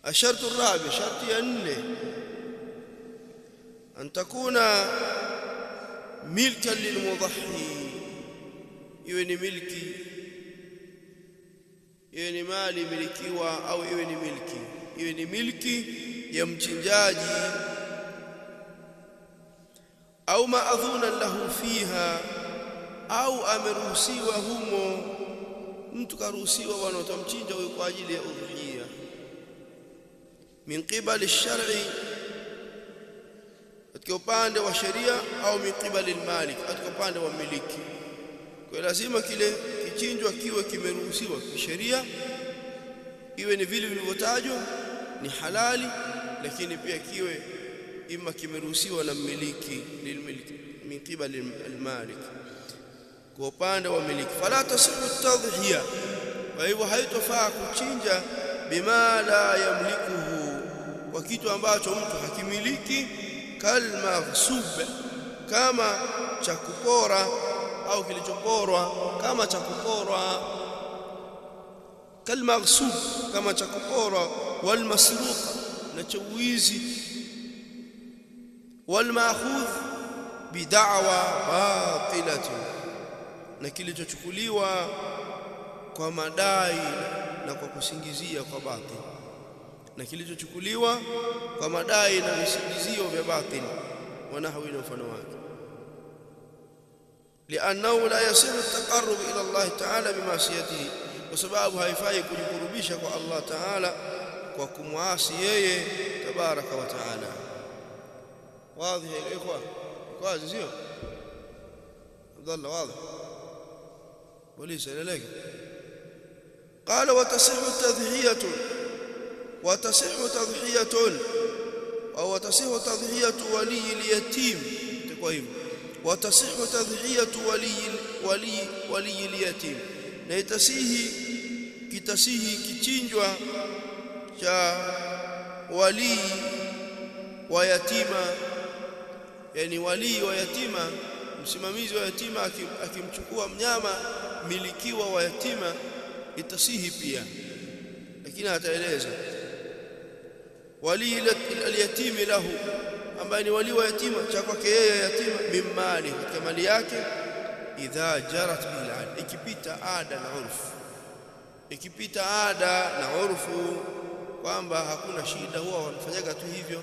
الشرط الرابع شرط ينه أن تكون ملكا للمضحي iwe ni milki iwe ni mali milikiwa au iwe ni milki ya mchinjaji au maadhuna lahu fiha au ameruhusiwa humo mtu karuhusiwa bwana utamchinja huyo kwa ajili ya udhuhia min qibali ash-shar'i katika upande wa sheria au min qibali al-malik katika upande wa miliki kwa lazima kile kichinjwa kiwe kimeruhusiwa kisheria iwe ni vile vilivyotajwa ni halali lakini pia kiwe ima kimeruhusiwa na mmiliki lilmiliki min qibali al-malik kwa upande wa miliki fala tasihu at-tadhhiya kwa hivyo haitofaa kuchinja bima la yamlikuhu kwa kitu ambacho mtu hakimiliki kalmaghsub kama cha kupora au kilichoporwa kama cha kuporwa kalmaghsub kama cha kuporwa wal masruq na chawizi wal ma'khudh bid'awa batilatun na kilichochukuliwa kwa madai na kwa kusingizia kwa batil na kilichochukuliwa kwa madai na visingizio vya batil wanahwi na mfano wake لانه لا يصح التقرب الى الله تعالى بمعصيته وسبب haifai kujikurubisha kwa Allah Ta'ala kwa kumwasi yeye tabaraka wa taala wazi ya ikhwan wazi sio Abdullah wazi وليس لك قال وتصح تضحية ولي اليتيم تقويم وتصح تضحية ولي اليتيم na kitasihi kichinjwa cha wali wa yatima yani wali wa yatima msimamizi wa yatima akimchukua mnyama milikiwa wa yatima itasihi pia lakini ataeleza wali al-yatim lahu ambaye ni wali wa yatima cha kwake yeye yatima mimali katika mali yake idha jarat bil ad ikipita ada na urfu kwamba hakuna shida huwa wanafanyaga tu hivyo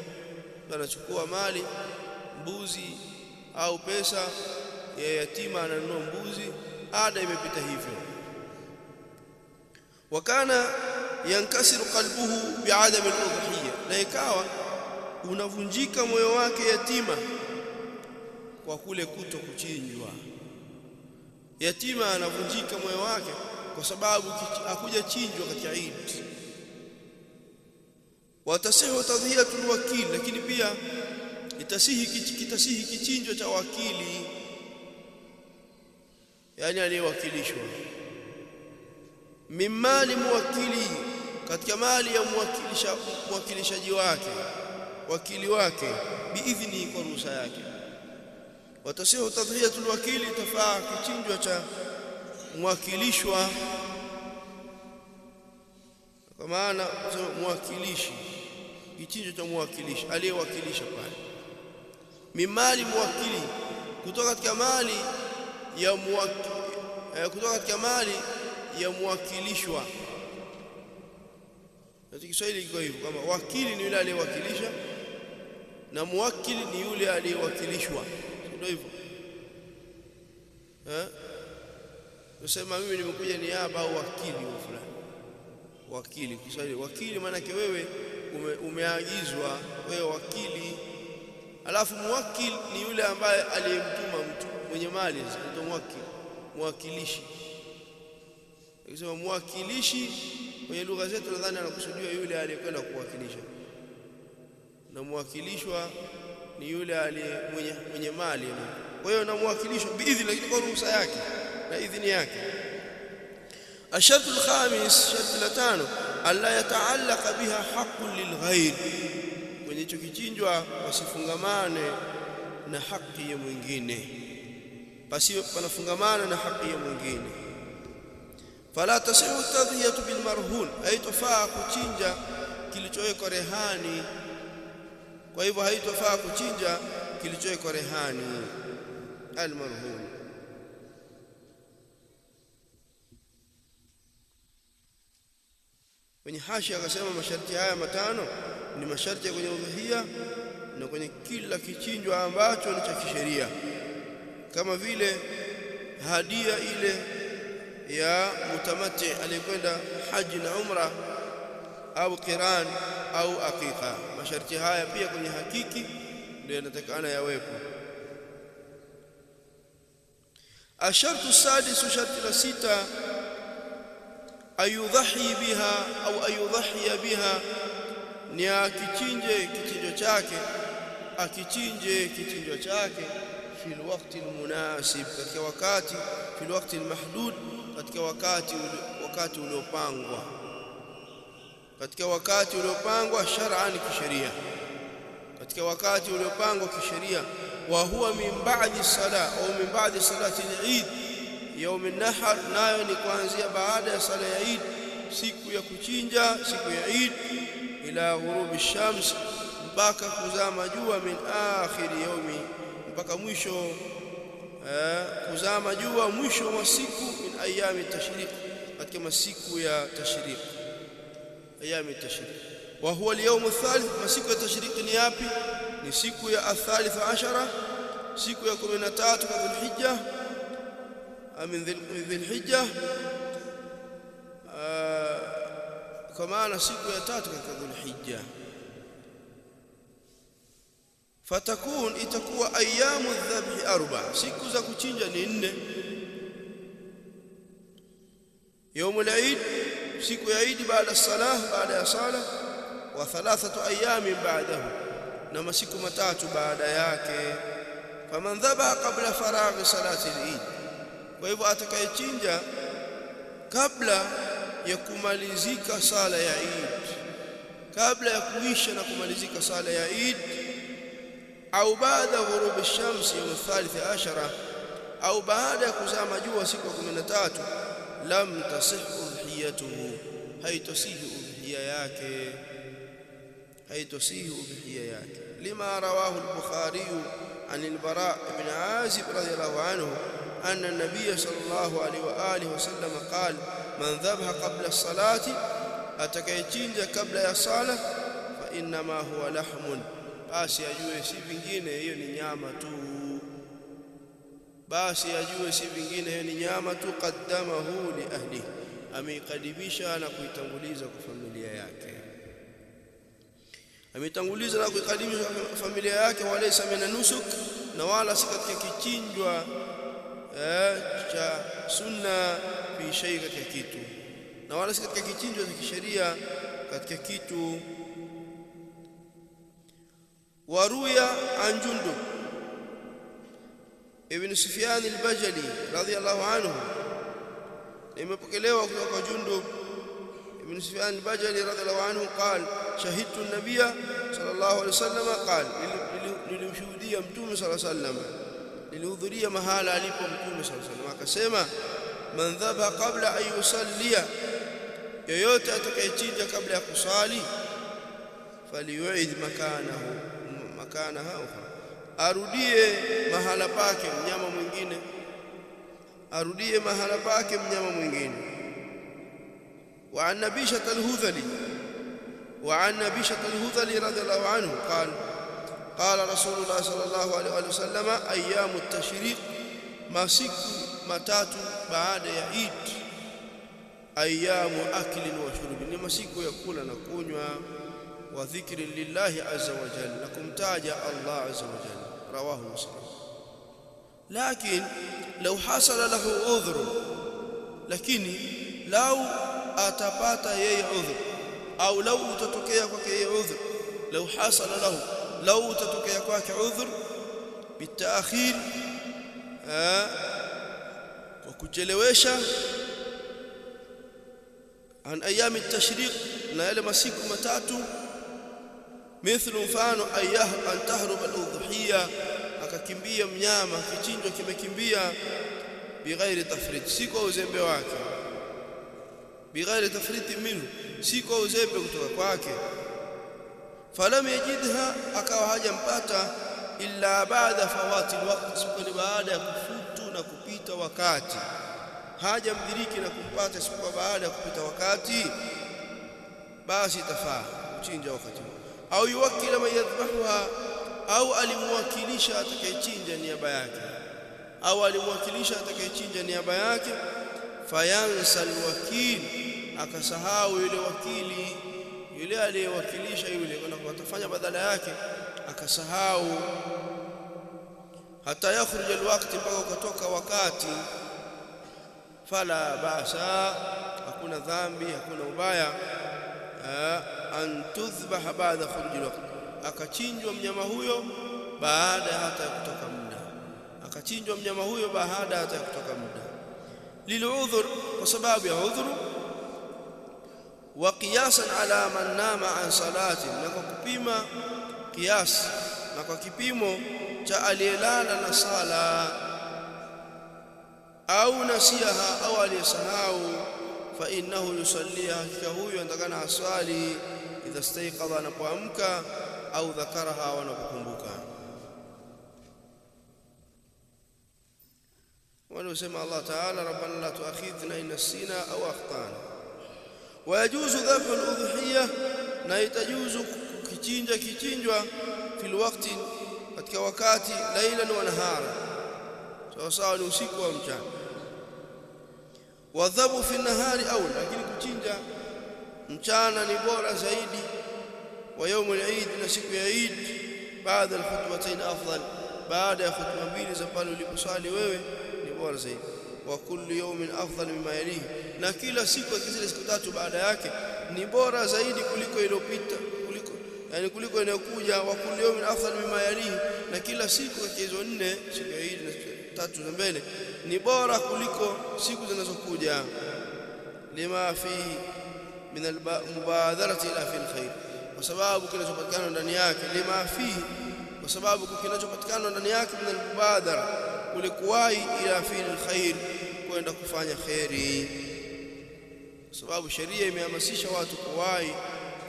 anachukua mali mbuzi au pesa ya yatima ananunua mbuzi ada imepita hivyo wakana yankasiru qalbuhu bi'adami al-udhiyya na ikawa unavunjika moyo wake yatima kwa kule kuto kuchinjwa yatima anavunjika moyo wake kwa sababu hakuja chinjwa katika Eid watasihu tadhiyatul wakil lakini pia kitasihi kichinjwa cha wakili yani aliyewakilishwa mimali muwakili katika mali ya mwakilishaji wake wakili wake biidhni kwa ruhusa yake watasihu tadhiyatul wakili tafaa kichinjwa cha mwakilishwa kwa maana mwakilishi kichinjwa cha mwakilishi aliyewakilisha pale mimali muwakili kutoka katika mali ya mwakilishwa katika Kiswahili iko hivyo kama wakili ni yule aliyewakilisha na muwakili ni yule aliyewakilishwa ndio hivyo usema mimi nimekuja niaba au wakili wa fulani wakili Kiswahili wakili maana yake wewe umeagizwa wewe wakili alafu muwakil ni yule ambaye aliyemtuma mtu mwenye mali ndio mwakilishi akisema mwakilishi kwenye lugha zetu nadhani anakusudiwa yule aliyekwenda kuwakilisha na mwakilishwa ni yule mwenye mali kwa hiyo na mwakilishwa biidhni lakini kwa ruhusa yake na idhini yake الشرط الخامس شرط الثاني alla yata'allaqa biha haqqun lilghayr kwenye hicho kichinjwa wasifungamane na haki ya mwingine basi panafungamana na haki ya mwingine fala tasihu tadhiyatu bil marhun haitofaa kuchinja kilichowekwa kilichowekwa rehani. Kwa hivyo haitofaa kuchinja kilichowekwa rehani almarhum. Kwenye hashia akasema masharti haya matano ni masharti ya kwenye udhuhia na kwenye kila kichinjwa ambacho ni cha kisheria, kama vile hadia ile ya mutamati aliyekwenda haji na umra au qiran au aqiqa. Masharti haya pia kwenye hakiki ndio yanatakana yawepo. Ashartu sadisu, sharti la sita, ayudhahi biha au ayudhahiya biha, ni akichinje kichinjo chake fil waqti almunasib, katika wakati, fil waqti almahdud, katika wakati uliopangwa, katika wakati uliopangwa shar'an, kisheria, katika wakati uliopangwa kisheria. Wa huwa min ba'di salat au min ba'di salati al-Eid يوم النحر, nayo ni kuanzia baada ya sala ya Eid, siku ya kuchinja, siku ya Eid, ila ghurubi shams, mpaka kuzama jua, min akhir yaumi, mpaka mwisho kuzama jua mwisho wa siku, min ayami tashriq, katika masiku ya tashriq, ayami tashriq. Wa huwa al-yawm ath-thalith, masiku ya tashriq ni yapi? Ni siku ya ath-thalith ashara, siku ya 13 kwa Dhulhijja, من ذي الحجة, كما siku ya 3 katika Dhulhijja. Fatakun, itakuwa ayamu dhabhi 4, siku za kuchinja ni 4. Yaumul Eid, siku ya Eid baada salah, baada ya sala, wa 3 ayamin ba'dahu, na masiku 3 baada yake. Faman dhabaha qabla faraghi salati al-Eid, kwa hivyo atakayechinja kabla ya kumalizika sala ya Eid, kabla ya kuisha na kumalizika sala ya Eid, au baada ghurubi shams yawm ath-thalith ashara, au baada ya kuzama jua siku ya 13, lam tasih udhiyatuhu, haitosihi udhiya yake, haitosihi udhiya yake. Lima rawahu al-Bukhari an al-Bara' ibn Azib radiyallahu anhu أن النبي صلى الله عليه وآله وسلم قال: من ذبح قبل الصلاة, atakayechinja kabla ya sala, fa inma huwa lahmun, basi ajue si vingine hiyo ni nyama tu, basi ajue si vingine hiyo ni nyama tu. Qaddamahu li ahli, ameikadibisha na kuitanguliza kwa familia yake, ametanguliza na kuikadibisha kwa familia yake. Walaysa min nusuk, na wala si katika kichinjwa cha sunna fi shay, katika kitu, na wala si katika kichinjwa cha kisheria katika kitu. Waruya an Jundub ibn Sufyan al-Bajali radiyallahu anhu, imepokelewa kutoka kwa Jundub ibn Sufyan al-Bajali radiyallahu anhu قال: شهدت النبي صلى الله عليه وسلم قال, nilimshuhudia mtume صلى الله عليه وسلم, nilihudhuria mahala alipo mtume sallallahu alaihi wasallam, akasema: man dhaba qabla an yusallia, yoyote atakayechinja kabla ya kusali, faliyuid makanahu, arudie mahala pake mnyama mwingine, arudie mahala pake mnyama mwingine. Wa an Nabishat al-Hudhali radhiyallahu anhu qala: قال رسول الله صلى الله عليه وسلم: أيام التشريق, masiku matatu baada ya Eid, ayamu aklin wa shurbi, ni masiku ya kula na kunywa, wa dhikri lillahi azza wa jalla, na kumtaja Allah azza wa jalla. Rawahu Muslim. Lakin law hasala lahu udhr, lakini lau atapata yeye udhr, au lau utatokea kwake yeye udhr, law hasala lahu, lau utatokea kwake udhur bitaakhir, kwa kuchelewesha, an ayami at-tashriq, na yale masiku matatu, mithlu, mfano, an tahrub al-udhiyya, akakimbia mnyama, kichinjwa kimekimbia, bighairi tafrit, si kwa uzembe wake, bighairi tafrit minhu, si kwa uzembe kutoka kwake, falam yajidha, akawa hajampata illa ba'da fawati alwaqt, isipokuwa baada ya kufutu na kupita wakati. Hajamdiriki na kumpata isipokuwa baada ya kupita wakati, basi tafaa kuchinja wakati. Au yuwakila man yadhbahuha, au alimwakilisha atakayechinja niaba yake, au alimwakilisha atakayechinja niaba yake. Fayansa alwakil, akasahau yule wakili, yule aliyewakilisha yule kwenda kutafanya badala yake, akasahau. Hata yakhruja alwaqti, mpaka ukatoka wakati. Fala basa, hakuna dhambi, hakuna ubaya, an tudhbaha ba'da khuruj alwaqti, akachinjwa mnyama huyo baada hata ya kutoka muda, akachinjwa mnyama huyo baada hata ya kutoka muda. Liludhur, kwa sababu ya udhuru. Wa qiyasan ala man nama an salati, na kwa kupima qiyas, na kwa kipimo cha aliyelala na sala, au nasiha, au aliyesahau. Fa innahu yusalliha, hakika huyo atakana aswali, idha istayqadha, anapoamka, au dhakaraha, wanapokumbuka. Wanasema Allah Ta'ala, rabbana la tu'akhidhna in nasina au akhtana. Wa yajuzu dhabhu al-udhiyah, na itajuzu kichinjwa fil waqti, katika wakati, lailan wa nahara, sawa ni usiku au mchana. Wa dhabhu fi nahari au, lakini kuchinja mchana ni bora zaidi. Wa yawm al-eid, na siku ya Eid, baada al-khutbatayn afdal, baada ya khutba mbili za pale uliposali wewe ni bora zaidi. Wa kullu yawmin afdal mimma yalihi, na kila siku zile siku tatu baada yake ni bora zaidi kuliko iliyopita, kuliko inayokuja. Wa kullu yawmin afdal mimma yalihi, na kila siku katika hizo 4, siku ya Eid na tatu za mbele, ni bora kuliko siku zinazokuja. Lima fihi min al-mubadharati ila fil khair, kwa sababu kinachopatikana ndani yake. Lima fihi, kwa sababu kinachopatikana ndani yake, min al-mubadhara, kule kuwahi, ila fil khair, kwenda kufanya khairi. Kwa sababu sheria imehamasisha watu kuwahi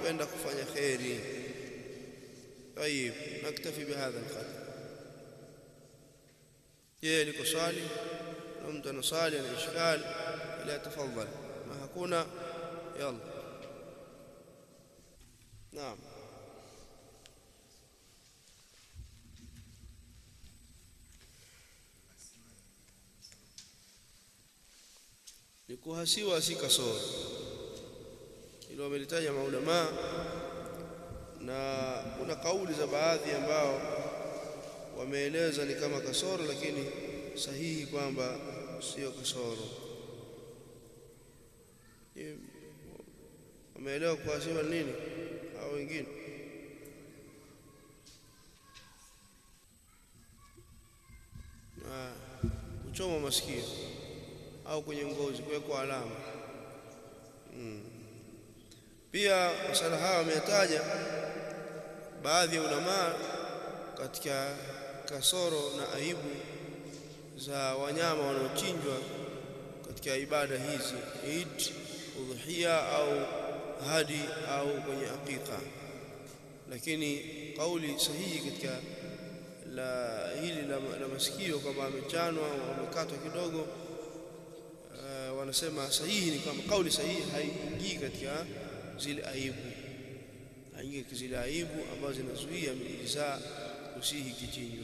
kwenda kufanya khairi. Tayeb, naktafi bihadha al-qadr. Je, liko swali? Na mtu anasali ana ishkali, ila tafadhali. Ma hakuna, yalla. Naam. Ni kuhasiwa, si kasoro. Hilo wamelitaja maulama, na kuna kauli za baadhi ambao wameeleza ni kama kasoro, lakini sahihi kwamba sio kasoro. Wameelewa kuhasiwa nini au wengine? Kuchoma masikio au kwenye ngozi, kuwekwa alama. Pia masala haya wameyataja baadhi ya ulama katika kasoro na aibu za wanyama wanaochinjwa katika ibada hizi, Eid, udhiya au hadi au kwenye aqiqa. Lakini kauli sahihi katika hili la masikio, kama amechanwa au amekatwa kidogo, wanasema sahihi ni kama kauli sahihi haingii katika zile aibu, haingii katika zile aibu ambazo zinazuia miiza kusihi kichinjo.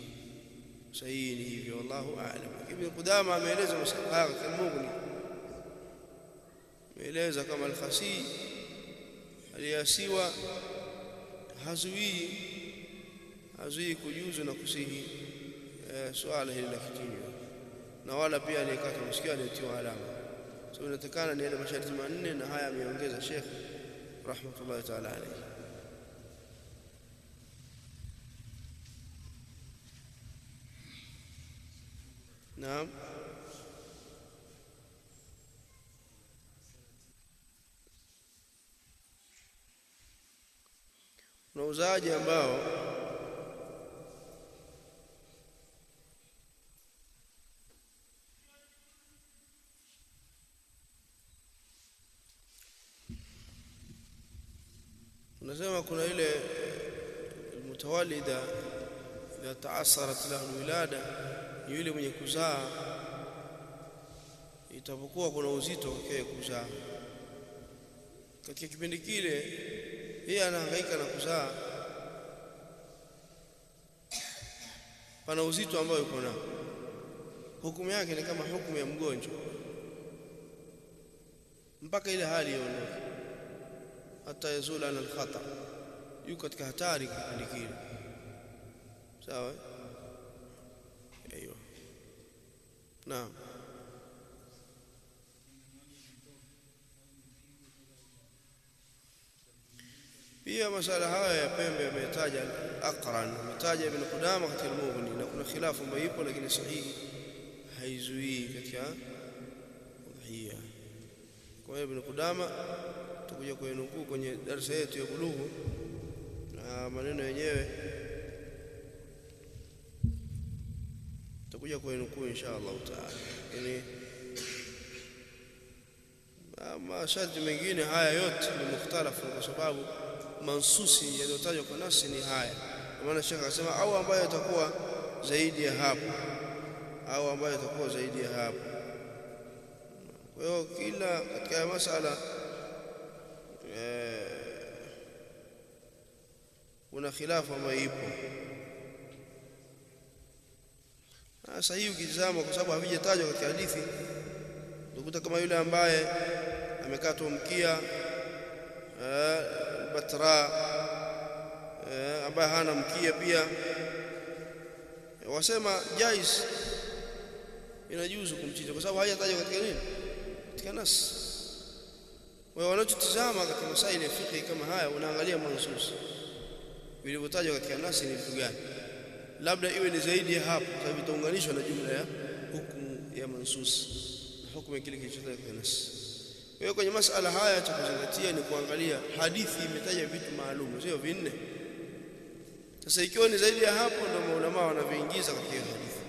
Sahihi ni hivyo, wallahu a'lam. Ibn Qudama ameeleza masala haya katika Mughni, ameeleza kama al-khasi aliyasiwa hazuii kujuzu na kusihi swala hili la kichinjo, na wala pia aliyekata masikio aliyetiwa alama. So inatakana ni yale masharti manne, na haya ameongeza Sheikh rahmatullahi ta'ala alayhi. Naam. Kuna uzaji ambao unasema kuna ile almutawallida idha ta'assarat lahu alwilada, yule mwenye kuzaa itapokuwa kuna uzito wake kuzaa. Katika kipindi kile yeye anahangaika na kuzaa, pana uzito ambao yuko nao, hukumu yake ni kama hukumu ya mgonjwa mpaka ile hali iondoke, hata yazula na al-khatar, yuko katika hatari kipindi kile. Sawa? Aiyo, naam. Pia masala haya ya pembe yametaja Aqran, ametaja Ibn Qudama katika al-Mughni, na kuna khilafu ambayo ipo, lakini sahihi haizuii katika udhiya. Kwa hiyo Ibn Qudama tutakuja kuinukuu kwenye darasa yetu ya Bulughu, na maneno yenyewe tutakuja kuinukuu insha Allah taala. Yani masharti mengine haya yote ni mukhtalafu, kwa sababu mansusi yaliyotajwa kwa nasi ni haya. Kwa maana Sheikh akasema au ambayo itakuwa zaidi ya hapo, au ambayo itakuwa zaidi ya hapo. Kwa hiyo kila katika masala kuna khilafu ambayo ipo. Sasa hii ukitazama, kwa sababu havijatajwa katika hadithi, utakuta kama yule ambaye amekatwa mkia batra, ambaye hana mkia pia, wasema jaiz, inajuzu kumchinja kwa sababu hajatajwa katika nini, katika nas. Wao wanachotizama katika masaili ya fiqh kama haya, unaangalia mansus vilivyotajwa katika nasi ni vitu gani, labda iwe ni zaidi ya hapo, sababu itaunganishwa na jumla ya hukumu ya mansus na hukumu ya kile kilichotajwa katika nasi. Kwa hiyo kwenye masala haya cha kuzingatia ni kuangalia hadithi imetaja vitu maalum, sio vinne. Sasa ikiwa ni zaidi ya hapo, ndio maulama wanaviingiza katika hadithi.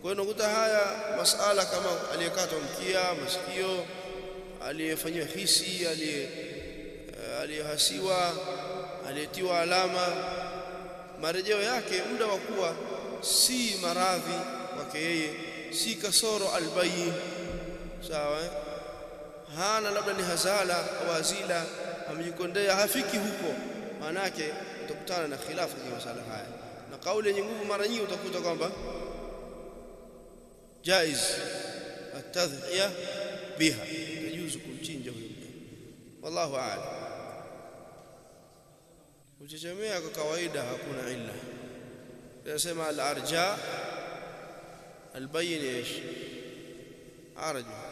Kwa hiyo unakuta haya masala kama aliyekatwa mkia, masikio, aliyefanywa hisi, aliyehasiwa, aliyetiwa alama, marejeo yake muda wa kuwa si maradhi kwake yeye, si kasoro albayin, sawa, hana labda ni hazala au azila, amejikondea, hafiki huko, maana yake utakutana na khilafu kwa masala haya. Na kauli yenye nguvu mara nyingi utakuta kwamba jaiz at-tadhiya biha, yajuzu kumchinja huyo mtu. Wallahu a'lam. Kuchechemea kwa kawaida hakuna illa. Tunasema al-arja al-bayin ايش arja.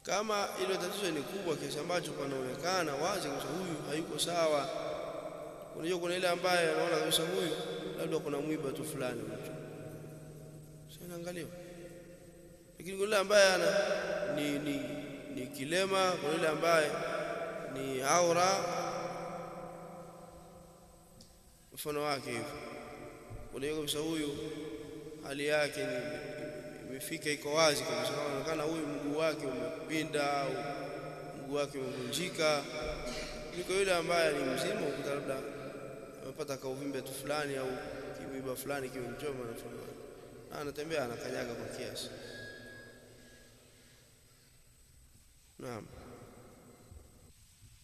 Kama ile tatizo ni kubwa kiasi ambacho panaonekana wazi kwamba huyu hayuko sawa, unajua kuna ile ambaye anaona kabisa huyu labda kuna mwiba tu fulani mtu, sasa angaliwa. Lakini kuna ile ambaye ana ni kilema, kuna ile ambaye ni aura, mfano wake hivi, unajua kabisa huyu hali yake ni imefika, iko wazi kabisa, inaonekana huyu mguu wake umepinda au mguu wake umevunjika. Niko yule ambaye ni mzima, ukuta labda amepata kauvimbe tu fulani au kimiba fulani kimemchoma, na anatembea anakanyaga kwa kiasi. Naam,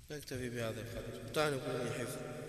naktafi bihadha alqadr. Tani kwenye hifadhi.